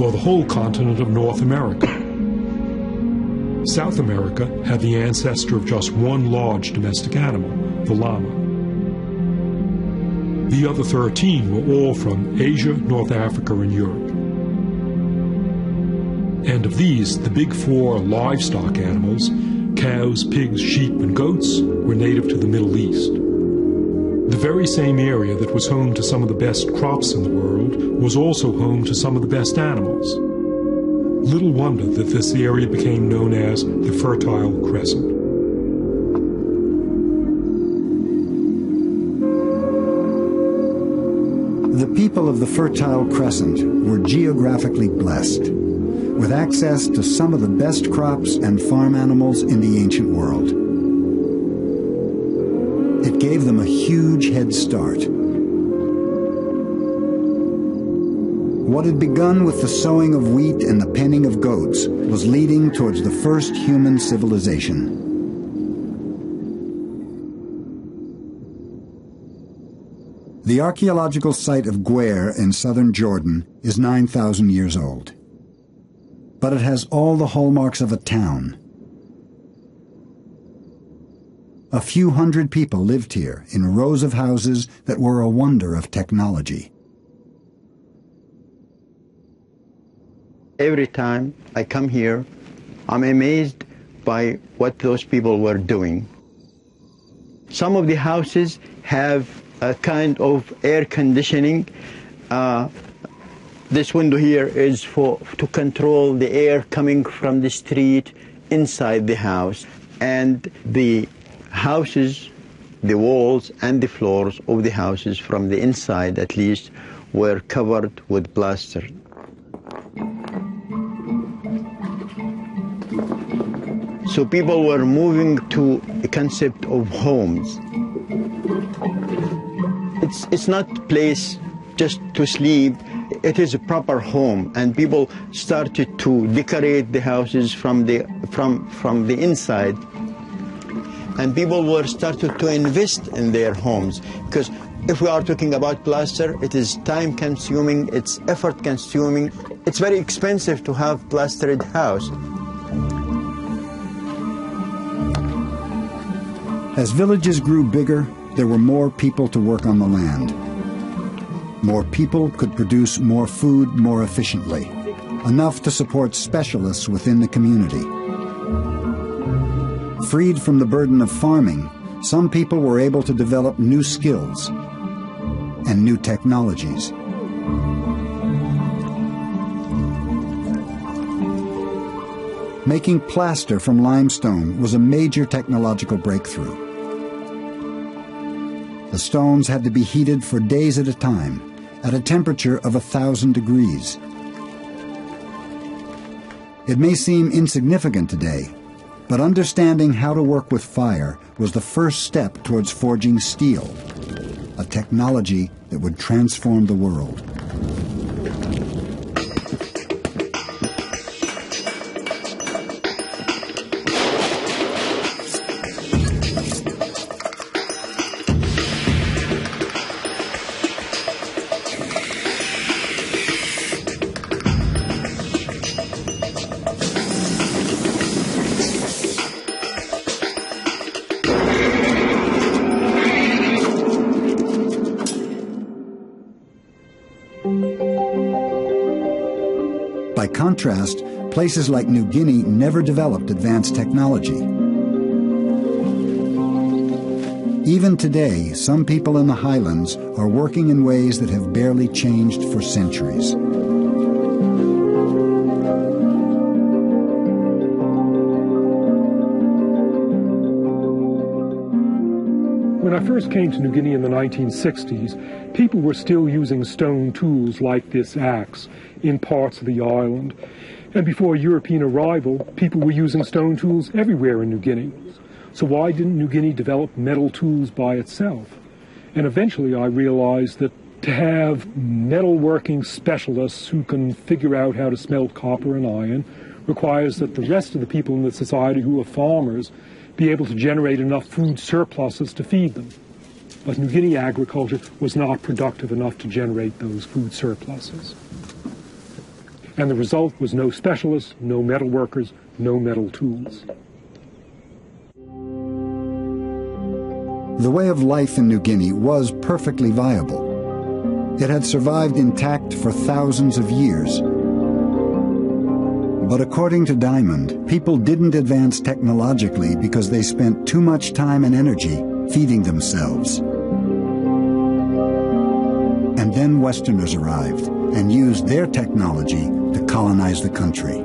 or the whole continent of North America. South America had the ancestor of just one large domestic animal, the llama. The other 13 were all from Asia, North Africa, and Europe. And of these, the big four livestock animals, cows, pigs, sheep, and goats, were native to the Middle East. The very same area that was home to some of the best crops in the world was also home to some of the best animals. Little wonder that this area became known as the Fertile Crescent. The people of the Fertile Crescent were geographically blessed, with access to some of the best crops and farm animals in the ancient world. It gave them a huge head start. What had begun with the sowing of wheat and the penning of goats was leading towards the first human civilization. The archaeological site of Guer in southern Jordan is 9,000 years old. But it has all the hallmarks of a town. A few hundred people lived here in rows of houses that were a wonder of technology. Every time I come here, I'm amazed by what those people were doing. Some of the houses have a kind of air conditioning. This window here is to control the air coming from the street inside the house. And the houses, the walls and the floors of the houses from the inside at least were covered with plaster. So people were moving to a concept of homes. It's not a place just to sleep, it is a proper home, and people started to decorate the houses from the inside. And people were started to invest in their homes, because if we are talking about plaster, it is time consuming, it's effort consuming, it's very expensive to have plastered house. As villages grew bigger, there were more people to work on the land. More people could produce more food more efficiently, enough to support specialists within the community. Freed from the burden of farming, some people were able to develop new skills and new technologies. Making plaster from limestone was a major technological breakthrough. The stones had to be heated for days at a time, at a temperature of 1,000 degrees. It may seem insignificant today, but understanding how to work with fire was the first step towards forging steel, a technology that would transform the world. By contrast, places like New Guinea never developed advanced technology. Even today, some people in the highlands are working in ways that have barely changed for centuries. When I first came to New Guinea in the 1960s, people were still using stone tools like this axe in parts of the island. And before European arrival, people were using stone tools everywhere in New Guinea. So why didn't New Guinea develop metal tools by itself? And eventually I realized that to have metalworking specialists who can figure out how to smelt copper and iron requires that the rest of the people in the society who are farmers be able to generate enough food surpluses to feed them. But New Guinea agriculture was not productive enough to generate those food surpluses. and the result was no specialists, no metal workers, no metal tools. The way of life in New Guinea was perfectly viable. It had survived intact for thousands of years. But according to Diamond, people didn't advance technologically because they spent too much time and energy feeding themselves. And then Westerners arrived and used their technology to colonize the country.